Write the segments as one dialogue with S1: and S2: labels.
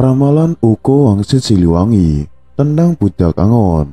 S1: Ramalan Uko Wangsit Siliwangi tentang Budak Angon.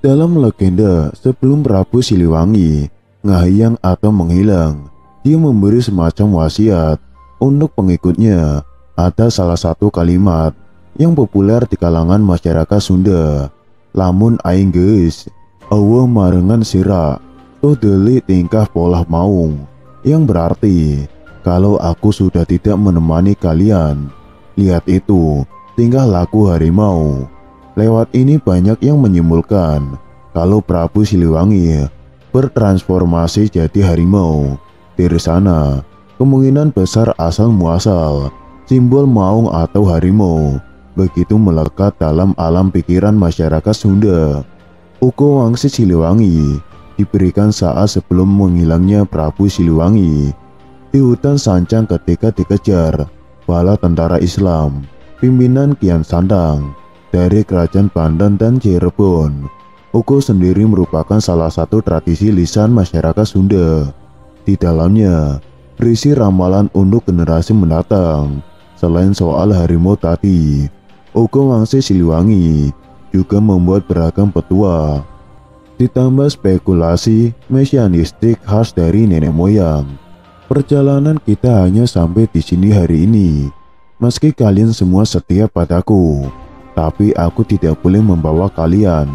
S1: Dalam legenda, sebelum Prabu Siliwangi ngahiyang atau menghilang, dia memberi semacam wasiat untuk pengikutnya. Ada salah satu kalimat yang populer di kalangan masyarakat Sunda. Lamun aing geus eueuh marengan sira tuh deuli tingkah polah maung, yang berarti kalau aku sudah tidak menemani kalian, lihat itu tingkah laku harimau. Lewat ini banyak yang menyimpulkan kalau Prabu Siliwangi bertransformasi jadi harimau. Dari sana kemungkinan besar asal muasal simbol maung atau harimau begitu melekat dalam alam pikiran masyarakat Sunda. Uko Wangsit Siliwangi diberikan saat sebelum menghilangnya Prabu Siliwangi di hutan Sancang ketika dikejar bala tentara Islam pimpinan Kian Santang dari kerajaan Banten dan Cirebon. Uko sendiri merupakan salah satu tradisi lisan masyarakat Sunda. Di dalamnya berisi ramalan untuk generasi mendatang. Selain soal harimau tadi, Uko Wangsit Siliwangi juga membuat beragam petua, ditambah spekulasi mesianistik khas dari nenek moyang. Perjalanan kita hanya sampai di sini hari ini. Meski kalian semua setia padaku, tapi aku tidak boleh membawa kalian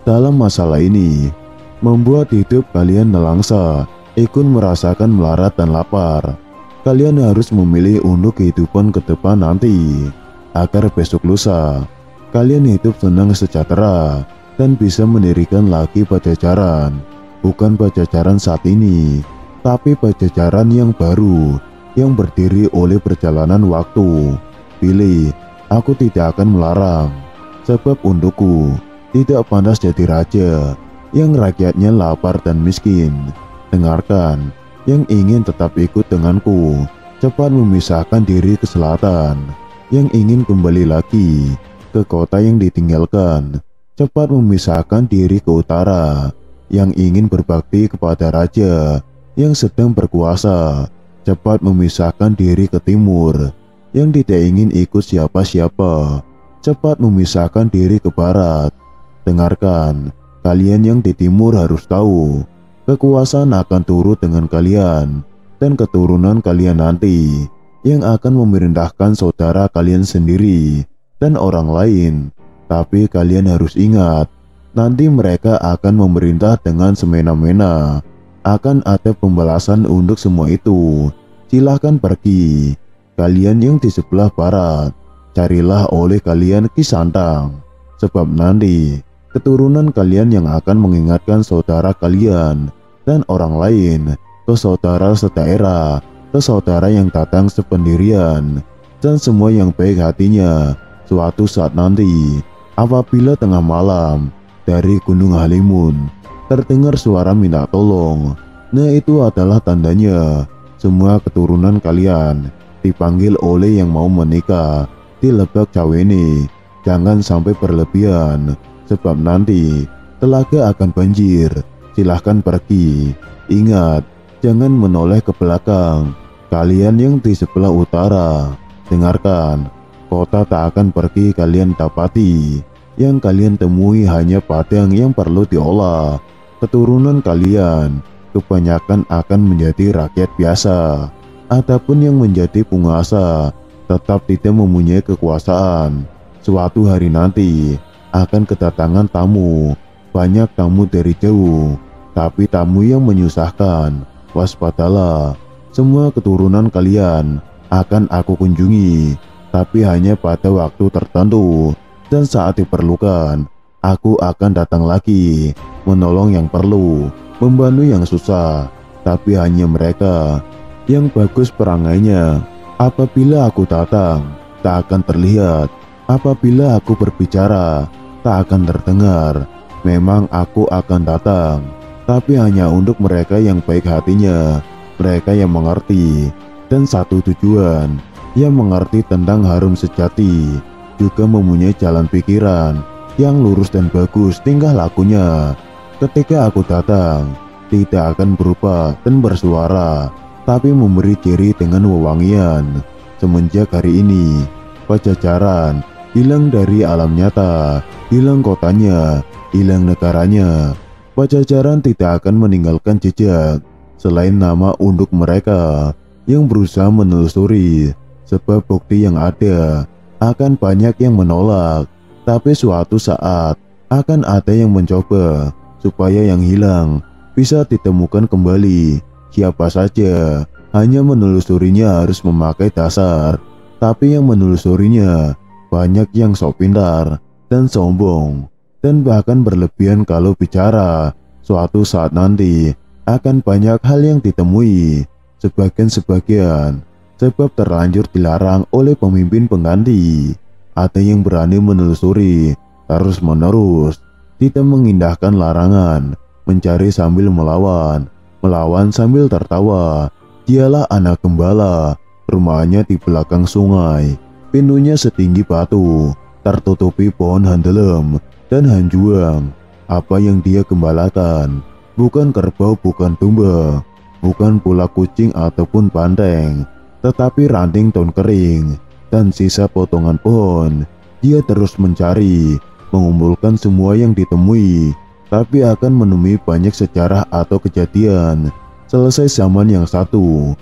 S1: dalam masalah ini, membuat hidup kalian nelangsa, ikut merasakan melarat dan lapar. Kalian harus memilih untuk kehidupan ke depan nanti, agar besok lusa kalian hidup senang sejahtera dan bisa mendirikan lagi Pajajaran. Bukan Pajajaran saat ini, tapi Pajajaran yang baru, yang berdiri oleh perjalanan waktu. Pilih, aku tidak akan melarang, sebab untukku tidak pantas jadi raja yang rakyatnya lapar dan miskin. Dengarkan, yang ingin tetap ikut denganku, cepat memisahkan diri ke selatan. Yang ingin kembali lagi ke kota yang ditinggalkan, cepat memisahkan diri ke utara. Yang ingin berbakti kepada raja yang sedang berkuasa, cepat memisahkan diri ke timur. Yang tidak ingin ikut siapa-siapa, cepat memisahkan diri ke barat. Dengarkan, kalian yang di timur harus tahu, kekuasaan akan turut dengan kalian dan keturunan kalian nanti, yang akan memerintahkan saudara kalian sendiri dan orang lain. Tapi kalian harus ingat, nanti mereka akan memerintah dengan semena-mena. Akan ada pembalasan untuk semua itu. Silahkan pergi. Kalian yang di sebelah barat, carilah oleh kalian Ki Santang, sebab nanti keturunan kalian yang akan mengingatkan saudara kalian dan orang lain ke saudara sedaerah, ke saudara yang datang sependirian, dan semua yang baik hatinya. Suatu saat nanti, apabila tengah malam dari Gunung Halimun terdengar suara minta tolong, nah itu adalah tandanya semua keturunan kalian dipanggil oleh yang mau menikah di Lebak Cawene. Jangan sampai berlebihan, sebab nanti telaga akan banjir. Silahkan pergi. Ingat, jangan menoleh ke belakang. Kalian yang di sebelah utara, dengarkan, kota tak akan pergi kalian dapati. Yang kalian temui hanya padang yang perlu diolah. Keturunan kalian kebanyakan akan menjadi rakyat biasa. Adapun yang menjadi penguasa tetap tidak mempunyai kekuasaan. Suatu hari nanti akan kedatangan tamu, banyak tamu dari jauh, tapi tamu yang menyusahkan. Waspadalah, semua keturunan kalian akan aku kunjungi, tapi hanya pada waktu tertentu, dan saat diperlukan aku akan datang lagi, menolong yang perlu, membantu yang susah. Tapi hanya mereka yang bagus perangainya. Apabila aku datang, tak akan terlihat. Apabila aku berbicara, tak akan terdengar. Memang aku akan datang, tapi hanya untuk mereka yang baik hatinya, mereka yang mengerti, dan satu tujuan, yang mengerti tentang harum sejati, juga mempunyai jalan pikiran yang lurus dan bagus tingkah lakunya. Ketika aku datang, tidak akan berubah dan bersuara, tapi memberi ciri dengan wewangian. Semenjak hari ini, Pajajaran hilang dari alam nyata, hilang kotanya, hilang negaranya. Pajajaran tidak akan meninggalkan jejak selain nama untuk mereka yang berusaha menelusuri, sebab bukti yang ada akan banyak yang menolak, tapi suatu saat akan ada yang mencoba supaya yang hilang bisa ditemukan kembali. Siapa saja, hanya menelusurinya harus memakai dasar, tapi yang menelusurinya banyak yang sok pintar dan sombong, dan bahkan berlebihan kalau bicara. Suatu saat nanti akan banyak hal yang ditemui, sebagian sebab terlanjur dilarang oleh pemimpin pengganti. Ada yang berani menelusuri terus-menerus, tidak mengindahkan larangan, mencari sambil melawan, melawan sambil tertawa. Dialah anak gembala, rumahnya di belakang sungai, pintunya setinggi batu, tertutupi pohon handelem dan hanjuang. Apa yang dia gembalakan bukan kerbau, bukan domba, bukan pula kucing ataupun banteng, tetapi ranting daun kering dan sisa potongan pohon. Dia terus mencari, mengumpulkan semua yang ditemui, tapi akan menemui banyak sejarah atau kejadian. Selesai zaman yang satu,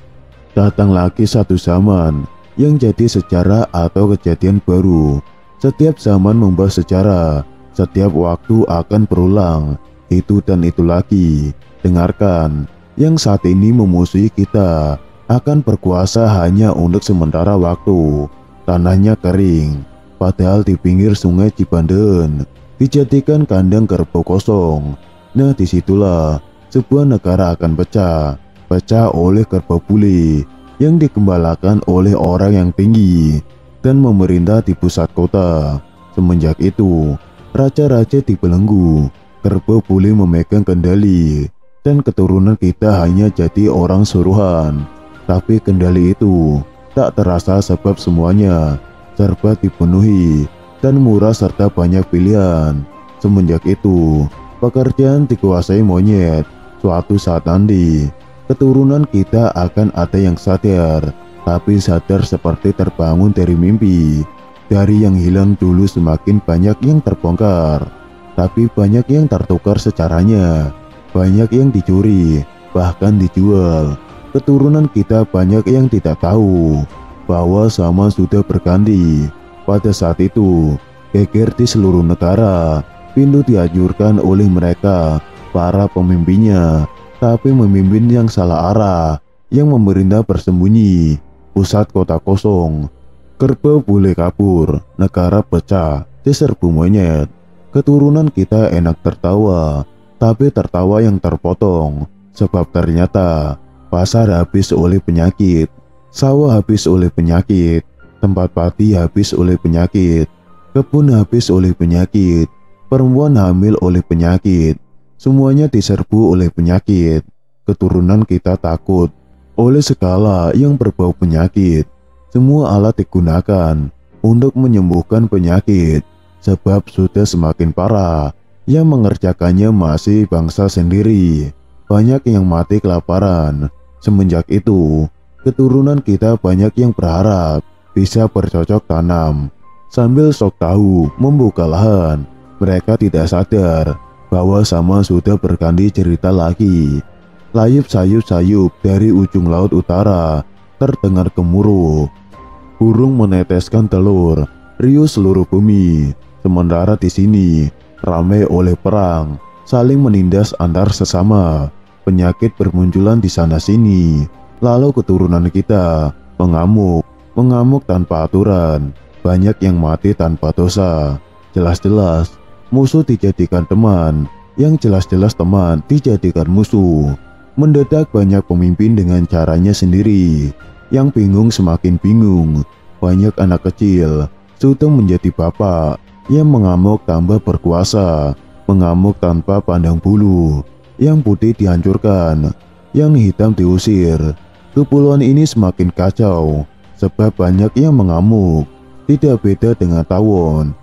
S1: datang lagi satu zaman yang jadi sejarah atau kejadian baru. Setiap zaman membawa sejarah, setiap waktu akan berulang, itu dan itu lagi. Dengarkan, yang saat ini memusuhi kita akan berkuasa hanya untuk sementara waktu. Tanahnya kering, padahal di pinggir sungai Cibanden dijadikan kandang kerbau kosong. Nah, disitulah sebuah negara akan pecah oleh kerbau bule yang digembalakan oleh orang yang tinggi dan memerintah di pusat kota. Semenjak itu, raja-raja dibelenggu, kerbau bule memegang kendali, dan keturunan kita hanya jadi orang suruhan. Tapi kendali itu tak terasa sebab semuanya serba dipenuhi dan murah serta banyak pilihan. Semenjak itu, pekerjaan dikuasai monyet. Suatu saat nanti, keturunan kita akan ada yang sadar, tapi sadar seperti terbangun dari mimpi. Dari yang hilang dulu semakin banyak yang terbongkar, tapi banyak yang tertukar secaranya, banyak yang dicuri, bahkan dijual. Keturunan kita banyak yang tidak tahu bahwa zaman sudah berganti. Pada saat itu, geger di seluruh negara, pintu dihancurkan oleh mereka, para pemimpinnya, tapi memimpin yang salah arah, yang memerintah bersembunyi. Pusat kota kosong, kerbau bule kabur, negara pecah, diserbu monyet. Keturunan kita enak tertawa, tapi tertawa yang terpotong, sebab ternyata pasar habis oleh penyakit, sawah habis oleh penyakit, tempat pati habis oleh penyakit, kebun habis oleh penyakit, perempuan hamil oleh penyakit. Semuanya diserbu oleh penyakit. Keturunan kita takut oleh segala yang berbau penyakit. Semua alat digunakan untuk menyembuhkan penyakit, sebab sudah semakin parah. Yang mengerjakannya masih bangsa sendiri. Banyak yang mati kelaparan. Semenjak itu, keturunan kita banyak yang berharap bisa bercocok tanam sambil sok tahu membuka lahan. Mereka tidak sadar bahwa sama sudah berganti cerita lagi. Layup sayup-sayup dari ujung laut utara terdengar gemuruh. Burung meneteskan telur, riuh seluruh bumi. Sementara di sini ramai oleh perang, saling menindas antar sesama. Penyakit bermunculan di sana sini. Lalu keturunan kita mengamuk tanpa aturan. Banyak yang mati tanpa dosa. Jelas-jelas musuh dijadikan teman, yang jelas-jelas teman dijadikan musuh. Mendadak banyak pemimpin dengan caranya sendiri. Yang bingung semakin bingung. Banyak anak kecil sudah menjadi bapak, yang mengamuk tambah berkuasa, mengamuk tanpa pandang bulu. Yang putih dihancurkan, yang hitam diusir. Kepulauan ini semakin kacau, sebab banyak yang mengamuk. Tidak beda dengan tawon.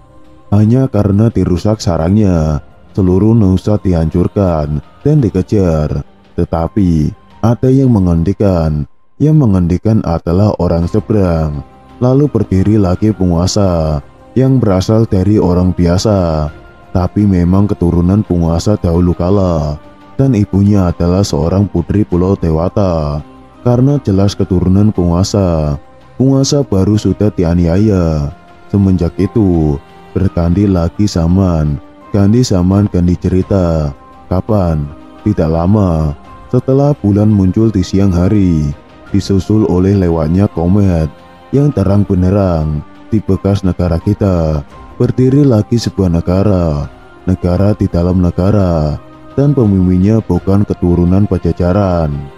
S1: Hanya karena dirusak sarangnya, seluruh nusa dihancurkan dan dikejar. Tetapi ada yang menghentikan. Yang menghentikan adalah orang seberang. Lalu berdiri lagi penguasa yang berasal dari orang biasa, tapi memang keturunan penguasa dahulu kala, dan ibunya adalah seorang putri Pulau Dewata. Karena jelas keturunan penguasa, penguasa baru sudah dianiaya. Semenjak itu, berganti lagi zaman, ganti cerita. Kapan? Tidak lama, setelah bulan muncul di siang hari, disusul oleh lewatnya komet yang terang benderang di bekas negara kita. Berdiri lagi sebuah negara di dalam negara, dan pemimpinnya bukan keturunan Pajajaran.